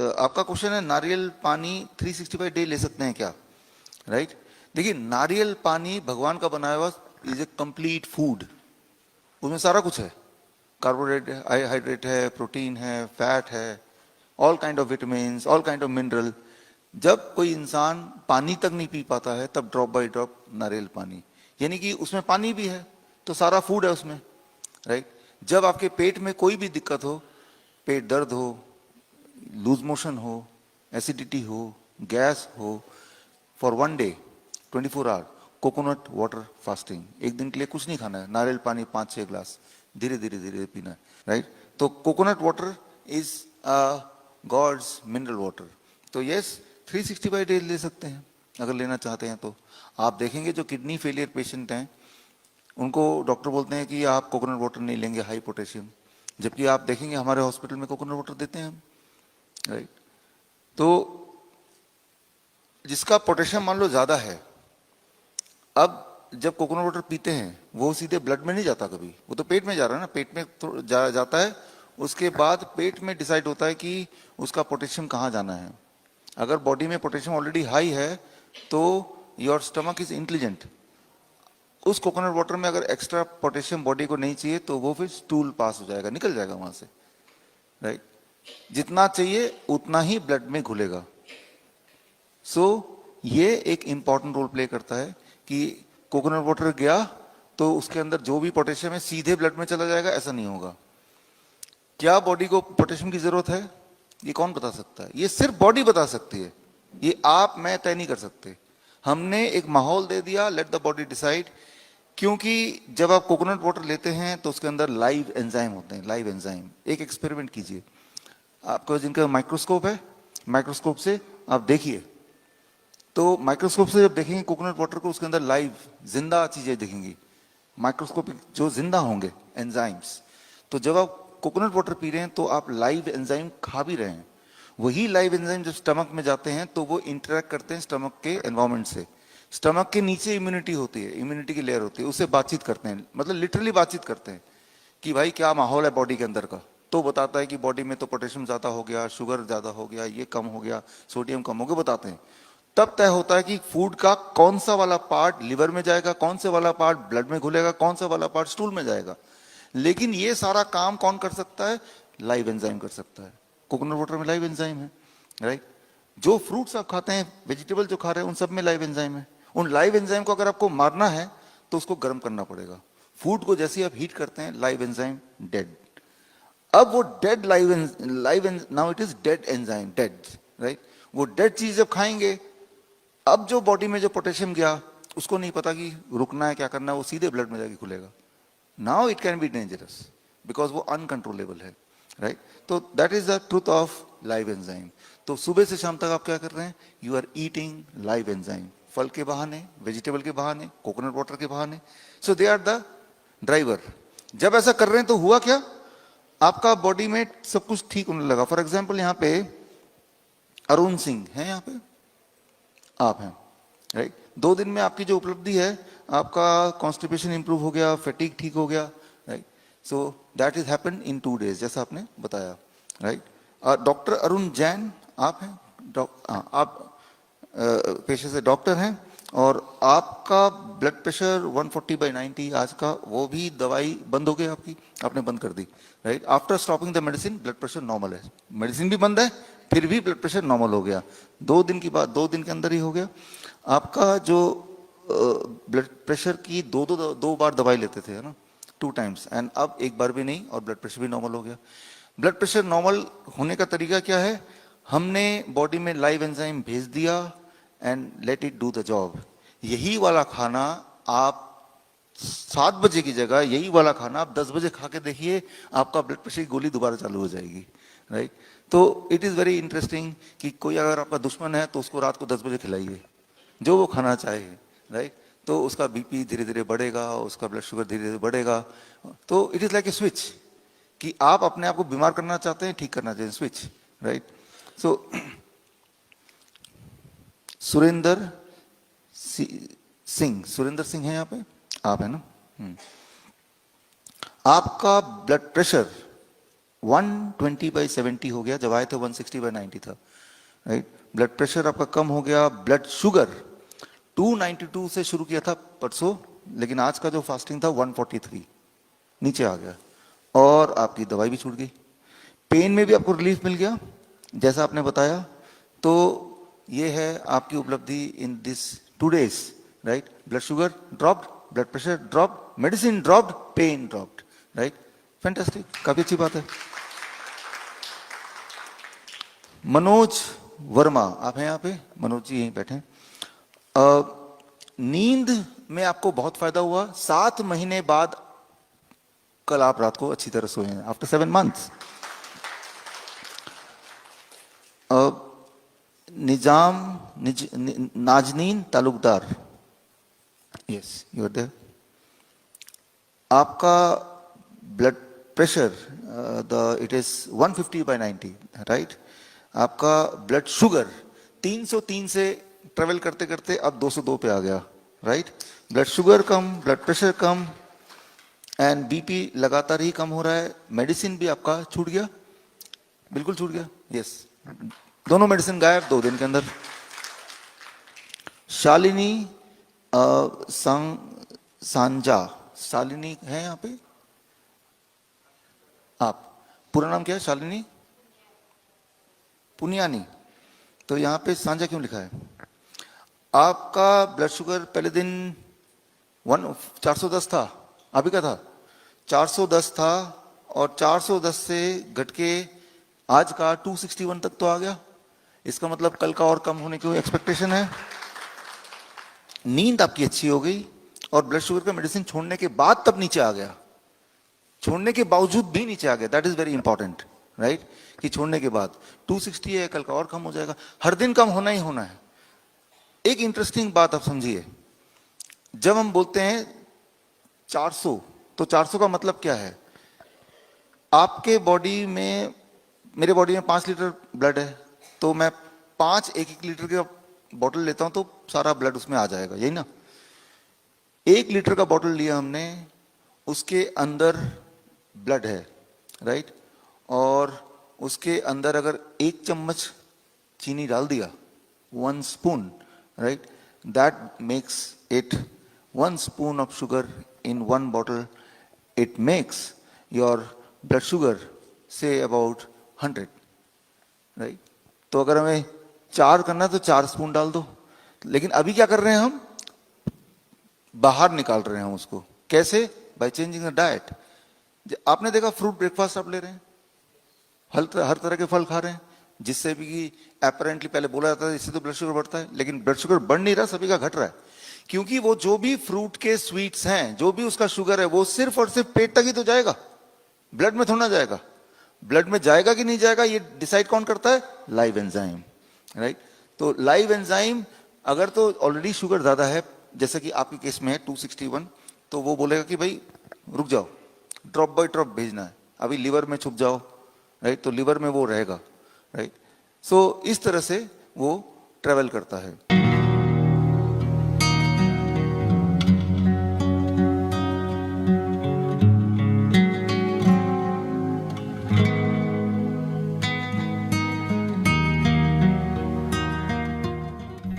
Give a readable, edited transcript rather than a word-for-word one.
आपका क्वेश्चन है नारियल पानी 365 डे ले सकते हैं क्या, राइट? देखिए, नारियल पानी भगवान का बनाया हुआ इज ए कंप्लीट फूड। उसमें सारा कुछ है, कार्बोहाइड्रेट हाइड्रेट है, प्रोटीन है, फैट है, all kind of vitamin, all kind of mineral. जब कोई इंसान पानी तक नहीं पी पाता है तब ड्रॉप बाय ड्रॉप नारियल पानी, यानी कि उसमें पानी भी है तो सारा फूड है उसमें, राइट? जब आपके पेट में कोई भी दिक्कत हो, पेट दर्द हो, लूज मोशन हो, एसिडिटी हो, गैस हो, for 1 day 24 hour coconut water fasting, एक दिन के लिए कुछ नहीं खाना है, नारियल पानी 5-6 ग्लास धीरे धीरे धीरे पीना है, राइट? तो coconut water is god's mineral water. तो यस, 365 डेज ले सकते हैं अगर लेना चाहते हैं तो। आप देखेंगे जो किडनी फेलियर पेशेंट हैं उनको डॉक्टर बोलते हैं कि आप कोकोनट वाटर नहीं लेंगे, हाई पोटेशियम, जबकि आप देखेंगे हमारे हॉस्पिटल में कोकोनट वाटर देते हैं हम, राइट? तो जिसका पोटेशियम मान लो ज्यादा है, अब जब कोकोनट वाटर पीते हैं वो सीधे ब्लड में नहीं जाता कभी, वो तो पेट में जा रहा है ना, पेट में जाता है, उसके बाद पेट में डिसाइड होता है कि उसका पोटेशियम कहाँ जाना है। अगर बॉडी में पोटेशियम ऑलरेडी हाई है तो योर स्टमक इज इंटेलिजेंट, उस कोकोनट वाटर में अगर एक्स्ट्रा पोटेशियम बॉडी को नहीं चाहिए तो वो फिर स्टूल पास हो जाएगा, निकल जाएगा वहां से, राइट? जितना चाहिए उतना ही ब्लड में घुलेगा। सो ये एक इंपॉर्टेंट रोल प्ले करता है कि कोकोनट वाटर गया तो उसके अंदर जो भी पोटेशियम है सीधे ब्लड में चला जाएगा, ऐसा नहीं होगा। क्या बॉडी को पोटेशियम की जरूरत है, ये कौन बता सकता है? ये सिर्फ बॉडी बता सकती है, ये आप मैं तय नहीं कर सकते। हमने एक माहौल दे दिया, लेट द बॉडी डिसाइड। क्योंकि जब आप कोकोनट वाटर लेते हैं तो उसके अंदर लाइव एंजाइम होते हैं, लाइव एंजाइम। एक एक्सपेरिमेंट कीजिए, आपको जिनका माइक्रोस्कोप है, माइक्रोस्कोप से आप देखिए, तो माइक्रोस्कोप से जब देखेंगे कोकोनट वाटर को, उसके अंदर लाइव जिंदा चीजें दिखेंगी, माइक्रोस्कोपिक जो जिंदा होंगे एंजाइम्स। तो जब आप कोकोनट वाटर पी रहे हैं तो आप लाइव एंजाइम खा भी रहे हैं। वही लाइव एंजाइम जब स्टमक में जाते हैं तो वो इंटरेक्ट करते हैं स्टमक के एनवायरमेंट से। स्टमक के नीचे इम्यूनिटी होती है, इम्यूनिटी की लेयर होती है, उससे बातचीत करते हैं, मतलब लिटरली बातचीत करते हैं कि भाई क्या माहौल है बॉडी के अंदर का। तो बताता है कि बॉडी में तो पोटेशियम ज्यादा हो गया, शुगर ज्यादा हो गया, ये कम हो गया, सोडियम कम हो गया, बताते हैं। तब तय होता है कि फूड का कौन सा वाला पार्ट लिवर में जाएगा, कौन सा वाला पार्ट ब्लड में घुलेगा, कौन सा वाला पार्ट स्टूल में जाएगा। लेकिन ये सारा काम कौन कर सकता है? लाइव एंजाइम कर सकता है। कोकोनट वाटर में लाइव एंजाइम है, राइट? जो फ्रूट्स आप खाते हैं, वेजिटेबल जो खा रहे हैं, उन सब में लाइव एंजाइम है। उन लाइव एंजाइम को अगर आपको मारना है तो उसको गर्म करना पड़ेगा। फूड को जैसे आप हीट करते हैं, लाइव एंजाइम डेड। अब वो dead live now it is dead enzyme, dead, right? वो डेड चीज जब खाएंगे, अब जो बॉडी में जो पोटेशियम गया उसको नहीं पता कि रुकना है, क्या करना है, वो सीधे ब्लड में जाके खुलेगा। Now it can be dangerous because वो अनकंट्रोलेबल है, राइट? तो that is the truth of live enzyme. तो सुबह से शाम तक आप क्या कर रहे हैं? You are eating live enzyme, फल के बहाने, वेजिटेबल के बहाने, कोकोनट वाटर के बहाने। सो दे आर द ड्राइवर। जब ऐसा कर रहे हैं तो हुआ क्या? आपका बॉडी में सब कुछ ठीक होने लगा। फॉर एग्जाम्पल यहाँ पे अरुण सिंह है, यहाँ पे आप हैं, राइट? 2 दिन में आपकी जो उपलब्धि है, आपका कॉन्स्टिपेशन इंप्रूव हो गया, फैटिग ठीक हो गया, right? So that is happened in 2 days, जैसा आपने बताया, राइट? डॉक्टर अरुण जैन आप हैं, आप पेशे से डॉक्टर हैं, और आपका ब्लड प्रेशर 140/90 आज का, वो भी दवाई बंद हो गई आपकी, आपने बंद कर दी, right? After stopping the medicine blood pressure normal है, मेडिसिन भी बंद है, फिर भी ब्लड प्रेशर नॉर्मल हो गया। 2 दिन की बात, 2 दिन के अंदर ही हो गया। आपका जो ब्लड प्रेशर की दो बार दवाई लेते थे, है ना, 2 टाइम्स, एंड अब 1 बार भी नहीं, और ब्लड प्रेशर भी नॉर्मल हो गया। ब्लड प्रेशर नॉर्मल होने का तरीका क्या है? हमने बॉडी में लाइव एंजाइम भेज दिया and let it do the job. यही वाला खाना आप 7 बजे की जगह, यही वाला खाना आप 10 बजे खा के देखिए, आपका ब्लड प्रेशर की गोली दोबारा चालू हो जाएगी, राइट? तो इट इज वेरी इंटरेस्टिंग कि कोई अगर आपका दुश्मन है तो उसको रात को 10 बजे खिलाइए जो वो खाना चाहे, राइट? तो उसका बीपी धीरे धीरे बढ़ेगा, उसका ब्लड शुगर धीरे धीरे बढ़ेगा। तो it is like a switch कि आप अपने आप को बीमार करना चाहते हैं, ठीक करना चाहिए, स्विच, राइट? सो सुरेंद्र सिंह, सुरेंद्र सिंह है यहाँ पे, आप है ना? आपका ब्लड प्रेशर 120/70 हो गया, जब आए थे 160/90 था, राइट। ब्लड प्रेशर आपका कम हो गया, ब्लड शुगर 292 से शुरू किया था परसों, लेकिन आज का जो फास्टिंग था 143 नीचे आ गया, और आपकी दवाई भी छूट गई। पेन में भी आपको रिलीफ मिल गया जैसा आपने बताया। तो ये है आपकी उपलब्धि in this 2 days, right. Blood sugar dropped, blood pressure dropped, medicine dropped, pain dropped, right. Fantastic, काफी अच्छी बात है। मनोज वर्मा, आप हैं यहाँ पे? मनोज जी यहीं बैठे हैं। नींद में आपको बहुत फायदा हुआ, 7 महीने बाद कल आप रात को अच्छी तरह सोए हैं, after 7 months। Nazneen Talukdar, yes you are there. आपका blood pressure it is 150/90, right. आपका ब्लड शुगर 303 से ट्रेवल करते करते अब 202 पे आ गया, right. Blood sugar come, blood pressure come, and BP लगातार ही कम हो रहा है। मेडिसिन भी आपका छूट गया, बिल्कुल छूट गया, यस। दोनों मेडिसिन गायब 2 दिन के अंदर। शालिनी सांजा, शालिनी है यहाँ पे? आप पूरा नाम क्या है? शालिनी पुनियानी, तो यहाँ पे सांझा क्यों लिखा है? आपका ब्लड शुगर पहले दिन 410 था, अभी का था 410 था, और 410 से घट के आज का 261 तक तो आ गया। इसका मतलब कल का और कम होने की एक्सपेक्टेशन है। नींद आपकी अच्छी हो गई, और ब्लड शुगर का मेडिसिन छोड़ने के बाद तब नीचे आ गया, छोड़ने के बावजूद भी नीचे आ गया। That is very important, right, कि छोड़ने के बाद 260 है, कल का और कम हो जाएगा। हर दिन कम होना ही होना है। एक इंटरेस्टिंग बात आप समझिए, जब हम बोलते हैं 400, तो 400 का मतलब क्या है? आपके बॉडी में, मेरे बॉडी में 5 लीटर ब्लड है, तो मैं 5 1-1 लीटर का बॉटल लेता हूं तो सारा ब्लड उसमें आ जाएगा, यही ना। 1 लीटर का बॉटल लिया हमने, उसके अंदर ब्लड है, राइट, और उसके अंदर अगर 1 चम्मच चीनी डाल दिया, 1 spoon, right, that makes it 1 spoon of sugar in 1 bottle. It makes your blood sugar say about 100, right. तो अगर हमें 4 करना है तो 4 स्पून डाल दो। लेकिन अभी क्या कर रहे हैं हम? बाहर निकाल रहे हैं उसको। कैसे? By changing the diet. आपने देखा फ्रूट ब्रेकफास्ट आप ले रहे हैं, हर तरह के फल खा रहे हैं, जिससे भी एपरेंटली पहले बोला जाता है इससे तो ब्लड शुगर बढ़ता है, लेकिन ब्लड शुगर बढ़ नहीं रहा, सभी का घट रहा है। क्योंकि वो जो भी फ्रूट के स्वीट्स हैं, जो भी उसका शुगर है, वो सिर्फ और सिर्फ पेट तक ही तो जाएगा, ब्लड में थोड़ा जाएगा। ब्लड में जाएगा कि नहीं जाएगा ये डिसाइड कौन करता है? Live enzyme, right. तो लाइव एंजाइम अगर तो ऑलरेडी शुगर ज्यादा है, जैसे कि आपके केस में है 261, तो वो बोलेगा कि भाई रुक जाओ, ड्रॉप बाय ड्रॉप भेजना है, अभी लिवर में छुप जाओ, राइट, तो लिवर में वो रहेगा, राइट। सो इस तरह से वो ट्रेवल करता है।